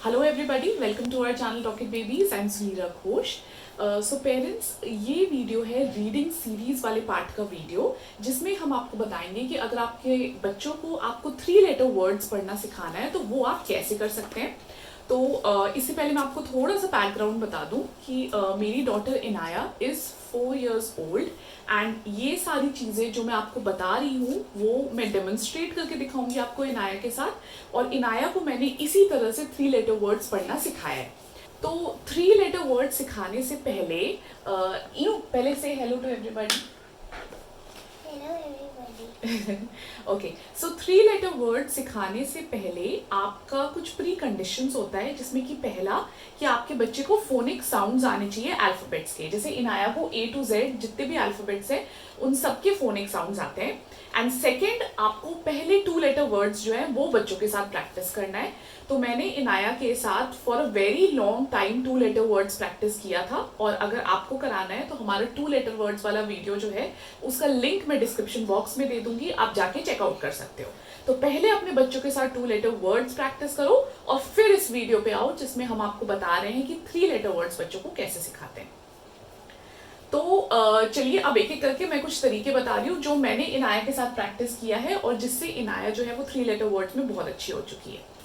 Hello everybody, welcome to our channel rocket babies. I am Sunira Ghosh. So parents, ये video है reading series वाले part का video, जिसमें हम आपको बताएंगे कि अगर आपके बच्चों को आपको 3 लेटर वर्ड्स पढ़ना सिखाना है तो वो आप कैसे कर सकते हैं। तो इससे पहले मैं आपको थोड़ा सा बैकग्राउंड बता दूं कि मेरी daughter Inaya is 4 years old and ये सारी चीज़ें जो मैं आपको बता रही हूँ वो मैं डेमोन्स्ट्रेट करके दिखाऊंगी आपको इनाया के साथ। और इनाया को मैंने इसी तरह से 3 लेटर वर्ड्स पढ़ना सिखाया है। तो 3 लेटर वर्ड सिखाने से पहले पहले से hello to everybody. Okay, so 3 letter word सिखाने से पहले आपका कुछ प्री कंडीशंस होता है, जिसमें कि पहला कि आपके बच्चे को फोनिक साउंड्स आने चाहिए अल्फाबेट्स के। जैसे इनाया को A to Z जितने भी अल्फाबेट्स हैं उन सबके फोनिक साउंड्स आते हैं। एंड सेकेंड, आपको पहले 2 लेटर वर्ड्स जो है वो बच्चों के साथ प्रैक्टिस करना है। तो मैंने इनाया के साथ for a very long time 2 letter words practice किया था, और अगर आपको कराना है तो हमारा 2 लेटर वर्ड्स वाला वीडियो जो है उसका लिंक मैं डिस्क्रिप्शन बॉक्स में दे दूंगी, आप जाके चेकआउट कर सकते हो। तो पहले अपने बच्चों के साथ 2 लेटर वर्ड्स प्रैक्टिस करो और फिर इस वीडियो पे आओ जिसमें हम आपको बता रहे हैं कि 3 लेटर वर्ड्स बच्चों को कैसे सिखाते हैं। तो चलिए अब एक एक करके मैं कुछ तरीके बता रही हूँ जो मैंने इनाया के साथ प्रैक्टिस किया है और जिससे इनाया जो है वो 3 लेटर वर्ड्स में बहुत अच्छी हो चुकी है।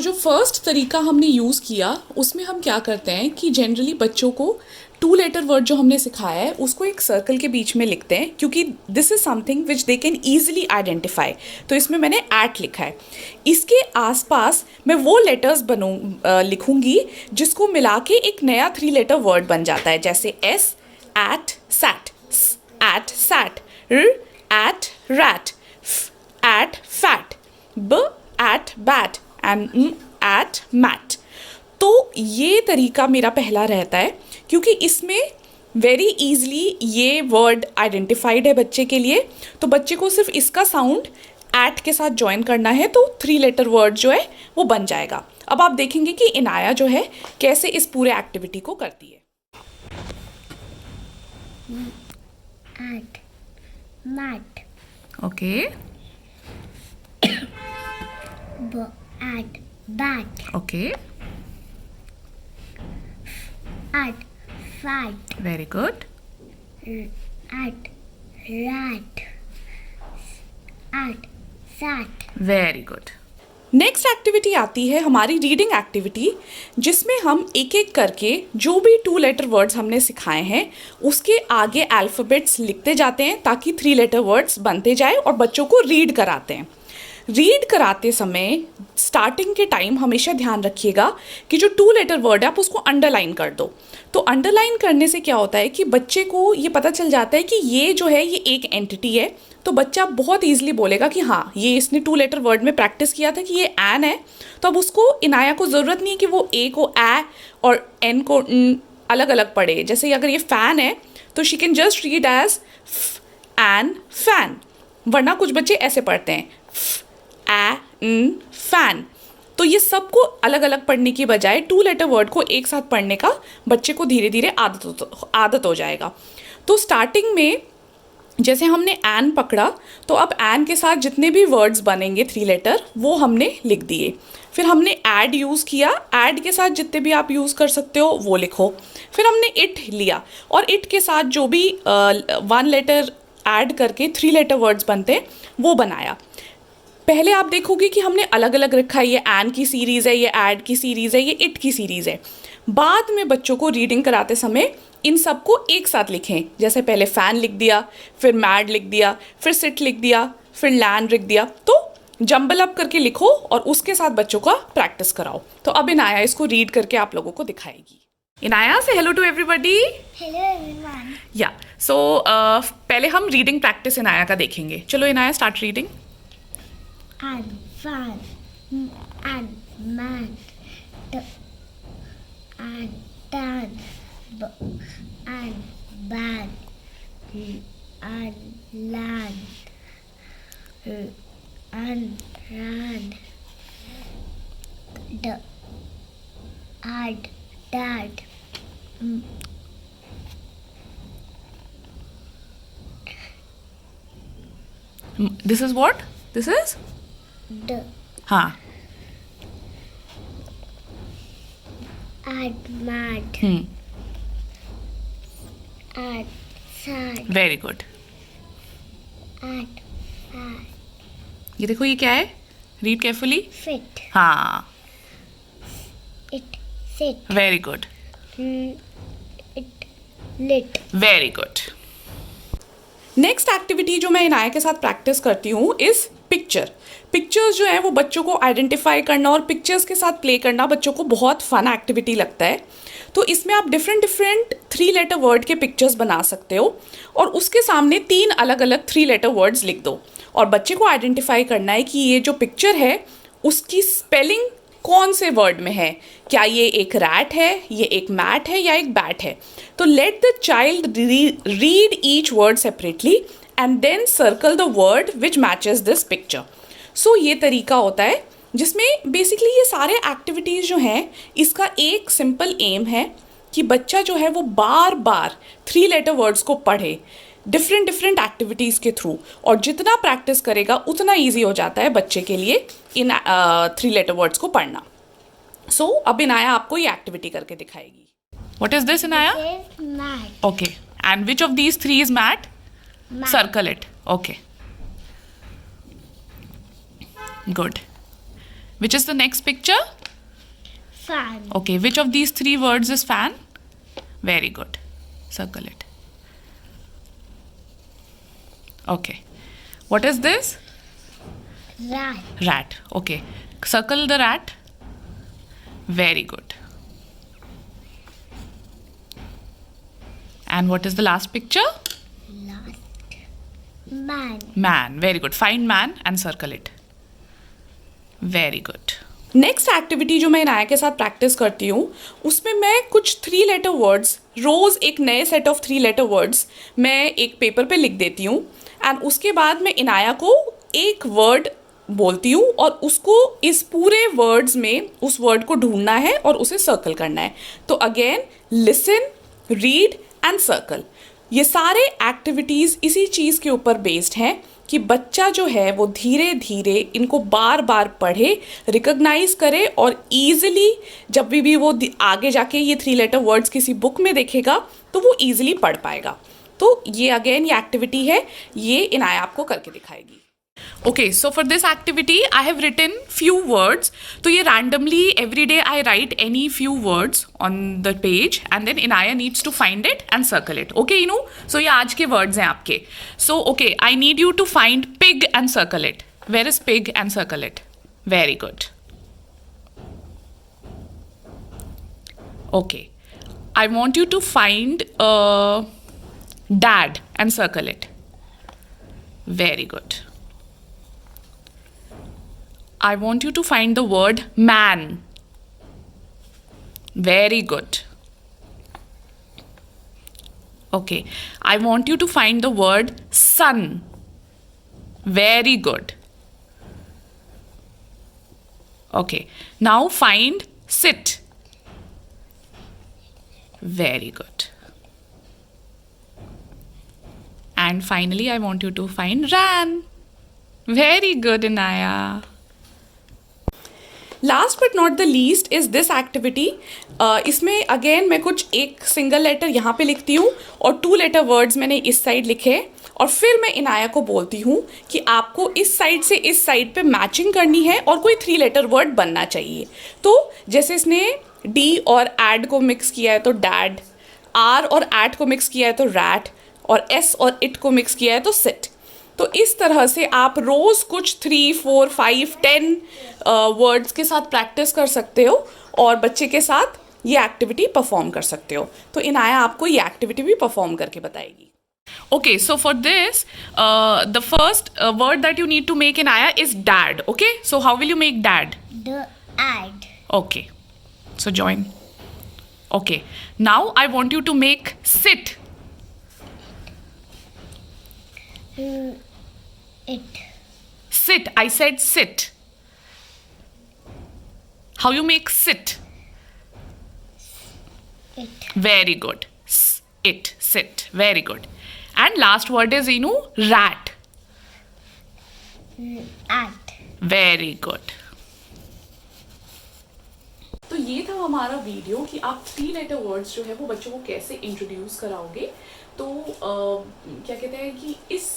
जो फर्स्ट तरीका हमने यूज़ किया उसमें हम क्या करते हैं कि जनरली बच्चों को 2 लेटर वर्ड जो हमने सिखाया है उसको एक सर्कल के बीच में लिखते हैं, क्योंकि this is something which they can easily identify. तो इसमें मैंने एट लिखा है। इसके आसपास मैं वो लेटर्स लिखूंगी जिसको मिला के एक नया 3 लेटर वर्ड बन जाता है, जैसे S at sat, at sat, र एट रैट, एट फैट, ब at bat and at mat. तो ये तरीका मेरा पहला रहता है, क्योंकि इसमें वेरी ईजली ये वर्ड आइडेंटिफाइड है बच्चे के लिए। तो बच्चे को सिर्फ इसका साउंड एट के साथ ज्वाइन करना है तो 3 लेटर वर्ड जो है वो बन जाएगा। अब आप देखेंगे कि इनाया जो है कैसे इस पूरे एक्टिविटी को करती है। At mat. Okay, At bat. Okay, At fat. Very good, At rat. At sat. Very good. Next activity आती है हमारी रीडिंग एक्टिविटी, जिसमें हम एक एक करके जो भी 2 लेटर वर्ड्स हमने सिखाए हैं उसके आगे अल्फ़ाबेट्स लिखते जाते हैं ताकि 3 लेटर वर्ड्स बनते जाए, और बच्चों को रीड कराते हैं। रीड कराते समय स्टार्टिंग के टाइम हमेशा ध्यान रखिएगा कि जो 2 लेटर वर्ड है आप उसको अंडरलाइन कर दो। तो अंडरलाइन करने से क्या होता है कि बच्चे को ये पता चल जाता है कि ये जो है ये एक एंटिटी है। तो बच्चा बहुत ईजिली बोलेगा कि हाँ, ये इसने 2 लेटर वर्ड में प्रैक्टिस किया था कि ये एन है। तो अब उसको इनाया को ज़रूरत नहीं है कि वो ए को ए और एन को अलग अलग पढ़े। जैसे अगर ये फ़ैन है तो she can just read as an fan, वरना कुछ बच्चे ऐसे पढ़ते हैं फैन। तो ये सबको अलग अलग पढ़ने की बजाय 2 लेटर वर्ड को एक साथ पढ़ने का बच्चे को धीरे धीरे आदत हो जाएगा। तो स्टार्टिंग में जैसे हमने एन पकड़ा तो अब एन के साथ जितने भी वर्ड्स बनेंगे 3 लेटर वो हमने लिख दिए। फिर हमने ऐड यूज़ किया, ऐड के साथ जितने भी आप यूज़ कर सकते हो वो लिखो। फिर हमने इट लिया और इट के साथ जो भी 1 लेटर ऐड करके 3 लेटर वर्ड्स बनते हैं वो बनाया। पहले आप देखोगे कि हमने अलग अलग रखा है, ये एन की सीरीज़ है, ये ऐड की सीरीज़ है, ये इट की सीरीज़ है। बाद में बच्चों को रीडिंग कराते समय इन सबको एक साथ लिखें। जैसे पहले फ़ैन लिख दिया, फिर मैड लिख दिया, फिर सिट लिख दिया, फिर लैंड लिख दिया। तो जंबल अप करके लिखो और उसके साथ बच्चों का प्रैक्टिस कराओ। तो अब इनाया इसको रीड करके आप लोगों को दिखाएगी। इनाया से hello to everybody. Hello everyone. या सो पहले हम रीडिंग प्रैक्टिस इनाया का देखेंगे। चलो Inaya, start reading. And fan. And man. And tan. And bad. And land. And ran. And dad. This is what? This is? D. हाँ, mud, sand, very good. fat, ये देखो ये क्या है, रीड केयरफुली. fit, हाँ, it, sit, very good, it, lit. Very good. Next activity जो मैं इनाया के साथ प्रैक्टिस करती हूँ इज पिक्चर. पिक्चर्स जो है वो बच्चों को आइडेंटिफाई करना और पिक्चर्स के साथ प्ले करना बच्चों को बहुत फन एक्टिविटी लगता है. तो इसमें आप डिफरेंट 3 लेटर वर्ड के पिक्चर्स बना सकते हो और उसके सामने 3 अलग अलग 3 लेटर वर्ड्स लिख दो और बच्चे को आइडेंटिफाई करना है कि ये जो पिक्चर है उसकी स्पेलिंग कौन से वर्ड में है. क्या ये एक रैट है, ये एक मैट है या एक बैट है. तो let the child read each word separately and then circle the word which matches this picture. So ये तरीका होता है जिसमें बेसिकली ये सारे एक्टिविटीज़ जो हैं इसका एक सिंपल एम है कि बच्चा जो है वो बार बार 3 लेटर वर्ड्स को पढ़े डिफरेंट एक्टिविटीज़ के थ्रू. और जितना प्रैक्टिस करेगा उतना ईजी हो जाता है बच्चे के लिए इन 3 लेटर वर्ड्स को पढ़ना. सो अब इनाया आपको ये एक्टिविटी करके दिखाएगी. What is this Inaya? This mat, okay, and which of these 3 is mat? mat, Circle it. Okay. Good. Which is the next picture? fan, Okay. Which of these 3 words is fan? Very good. Circle it. Okay. What is this? rat, Rat. Okay. Circle the rat. Very good. And what is the last picture? last, man, Man. Very good. Find man and circle it. Very good. Next activity जो मैं इनाया के साथ practice करती हूँ उसमें मैं कुछ 3 letter words रोज़ एक नए सेट ऑफ 3 लेटर वर्ड्स मैं एक पेपर पे लिख देती हूँ एंड उसके बाद मैं इनाया को एक वर्ड बोलती हूँ और उसको इस पूरे वर्ड्स में उस वर्ड को ढूंढना है और उसे सर्कल करना है. तो again listen, read and circle. ये सारे एक्टिविटीज़ इसी चीज़ के ऊपर बेस्ड हैं कि बच्चा जो है वो धीरे धीरे इनको बार बार पढ़े, रिकॉग्नाइज करे और ईजिली जब भी वो आगे जाके ये 3 लेटर वर्ड्स किसी बुक में देखेगा तो वो ईजिली पढ़ पाएगा. तो ये अगेन ये एक्टिविटी है, ये इनाया आपको करके दिखाएगी. Okay, so for this activity I have written few words. तो ये randomly every day I write any few words on the page and then Inaya needs to find it and circle it. Okay, Inu? So ये आज के words हैं आपके. So okay, I need you to find pig and circle it. Where is pig and circle it? Very good. Okay, I want you to find dad and circle it. Very good. I want you to find the word man. Very good. Okay. I want you to find the word sun. Very good. Okay. Now find sit. Very good. And finally, I want you to find ran. Very good, Inaya. Last but not the least is this activity. इसमें again मैं कुछ एक single letter यहाँ पे लिखती हूँ और 2 letter words मैंने इस साइड लिखे और फिर मैं इनाया को बोलती हूँ कि आपको इस साइड से इस साइड पे मैचिंग करनी है और कोई 3 लेटर वर्ड बनना चाहिए. तो जैसे इसने डी और एड को मिक्स किया है तो डैड, आर और एट को मिक्स किया है तो रैट और एस और इट को मिक्स किया है तो सिट. तो इस तरह से आप रोज़ कुछ 3, 4, 5, 10 वर्ड्स के साथ प्रैक्टिस कर सकते हो और बच्चे के साथ ये एक्टिविटी परफॉर्म कर सकते हो. तो इनाया आपको ये एक्टिविटी भी परफॉर्म करके बताएगी. Okay, so for this, the first word that you need to make Inaya is dad. Okay, so how will you make dad? dad, Okay, so join. Okay, now I want you to make sit. it, Sit. I said sit. How you make sit? it, Very good. It. Sit. Very good. And last word is rat. at, Very good. तो ये था हमारा video कि आप 3 letter words जो है वो बच्चों को कैसे इंट्रोड्यूस कराओगे। तो क्या कहते हैं कि इस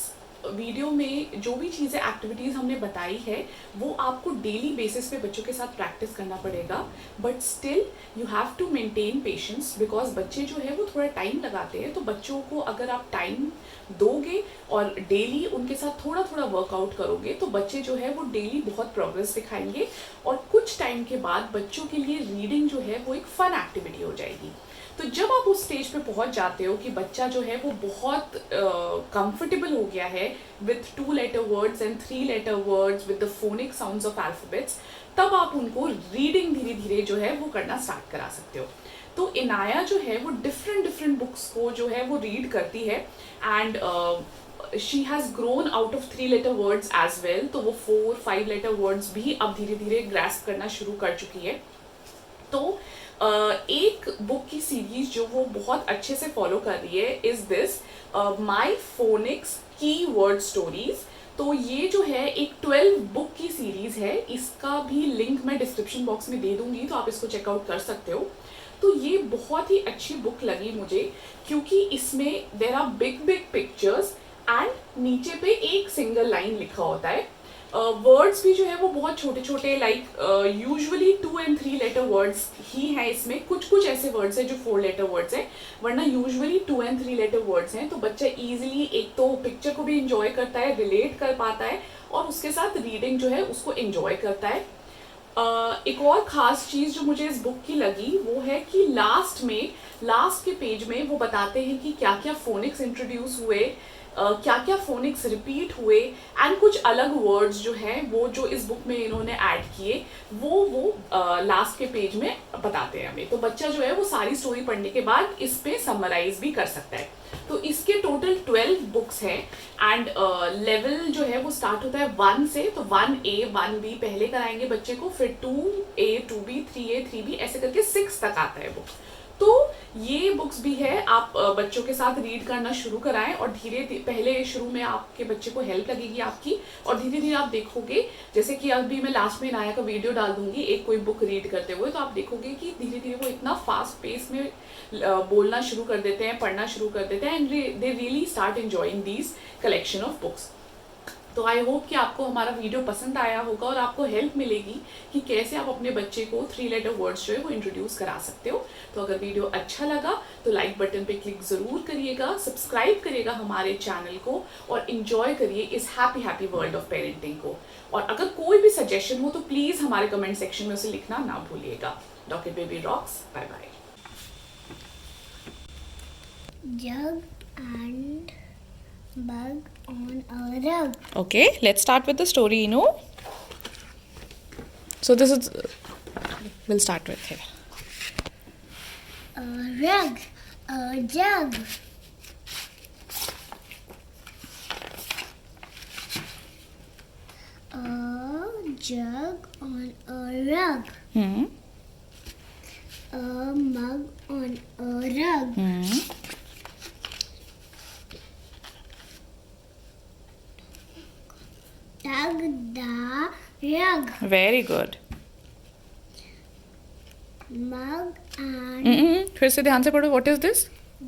वीडियो में जो भी चीज़ें एक्टिविटीज़ हमने बताई है वो आपको डेली बेसिस पे बच्चों के साथ प्रैक्टिस करना पड़ेगा, but still you have to maintain patience because बच्चे जो है वो थोड़ा टाइम लगाते हैं। तो बच्चों को अगर आप टाइम दोगे और डेली उनके साथ थोड़ा थोड़ा वर्कआउट करोगे तो बच्चे जो है वो डेली बहुत प्रोग्रेस दिखाएंगे और कुछ टाइम के बाद बच्चों के लिए रीडिंग जो है वो एक फन एक्टिविटी हो जाएगी। तो जब आप उस स्टेज पे पहुंच जाते हो कि बच्चा जो है वो बहुत कंफर्टेबल हो गया है with 2 letter words and 3 letter words with the phonic sounds of alphabets, तब आप उनको रीडिंग धीरे धीरे जो है वो करना स्टार्ट करा सकते हो। तो इनाया जो है वो डिफरेंट बुक्स को जो है वो रीड करती है and she has grown out of 3 letter words as well. तो वो 4-5 लेटर वर्ड्स भी अब धीरे धीरे ग्रैस्प करना शुरू कर चुकी है। तो एक बुक की सीरीज जो वो बहुत अच्छे से फॉलो कर रही है इज दिस माई फोनिक्स की वर्ड स्टोरीज। तो ये जो है एक 12 बुक की सीरीज है, इसका भी लिंक मैं डिस्क्रिप्शन बॉक्स में दे दूंगी तो आप इसको चेकआउट कर सकते हो। तो ये बहुत ही अच्छी बुक लगी मुझे क्योंकि इसमें there are big pictures and नीचे पे एक सिंगल लाइन लिखा होता है। वर्ड्स भी जो है वो बहुत छोटे छोटे like usually 2 and 3 letter words ही हैं इसमें। कुछ ऐसे वर्ड्स हैं जो 4 लेटर वर्ड्स हैं, वरना यूजुअली 2 and 3 लेटर वर्ड्स हैं। तो बच्चा इजीली एक तो पिक्चर को भी इंजॉय करता है, रिलेट कर पाता है और उसके साथ रीडिंग जो है उसको इंजॉय करता है। एक और ख़ास चीज़ जो मुझे इस बुक की लगी वो है कि लास्ट के पेज में वो बताते हैं कि क्या क्या फोनिक्स इंट्रोड्यूस हुए, क्या क्या फोनिक्स रिपीट हुए एंड कुछ अलग वर्ड्स जो हैं वो जो इस बुक में इन्होंने ऐड किए वो लास्ट के पेज में बताते हैं हमें। तो बच्चा जो है वो सारी स्टोरी पढ़ने के बाद इस पे समराइज भी कर सकता है। तो इसके टोटल 12 बुक्स हैं एंड लेवल जो है वो स्टार्ट होता है 1 से। तो 1A 1B पहले कराएंगे बच्चे को, फिर 2A 2B 3A 3B ऐसे करके 6 तक आता है बुक। तो ये बुक्स भी है, आप बच्चों के साथ रीड करना शुरू कराएं और पहले शुरू में आपके बच्चे को हेल्प लगेगी आपकी और धीरे धीरे आप देखोगे, जैसे कि अभी मैं लास्ट में इनाया का वीडियो डाल दूंगी एक कोई बुक रीड करते हुए, तो आप देखोगे कि धीरे धीरे वो इतना फास्ट पेस में बोलना शुरू कर देते हैं, पढ़ना शुरू कर देते हैं and they really start enjoying these collection of books. तो आई होप कि आपको हमारा वीडियो पसंद आया होगा और आपको हेल्प मिलेगी कि कैसे आप अपने बच्चे को 3 लेटर वर्ड्स जो है वो इंट्रोड्यूस करा सकते हो। तो अगर वीडियो अच्छा लगा तो लाइक बटन पे क्लिक ज़रूर करिएगा, सब्सक्राइब करिएगा हमारे चैनल को और इन्जॉय करिए इस हैप्पी वर्ल्ड ऑफ पेरेंटिंग को। और अगर कोई भी सजेशन हो तो प्लीज़ हमारे कमेंट सेक्शन में उसे लिखना ना भूलिएगा। Doctor baby rocks, bye bye. Jug and bug on a rug. Okay, let's start with the story, So this is, we'll start with here. A rug, a jug. A jug on a rug. A mug on a rug. Tug the rug. Very good. Mug and फिर से ध्यान से पढ़ो, what is this?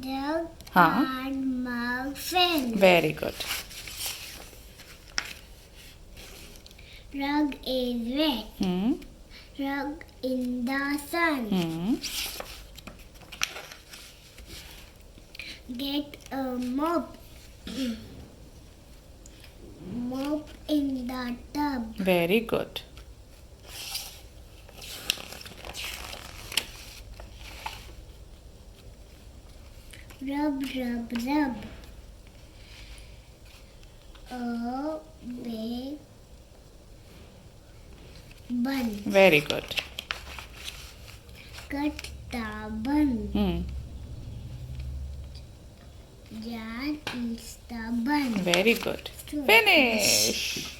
jug हाँ. and mug fill. Very good. Rug is wet. Rug in the sun. Get a mop. Mop in the tub. Very good. Rub, rub, rub. A big bun. Very good. Cut the bun. Jar eats the bun. Very good. Finish.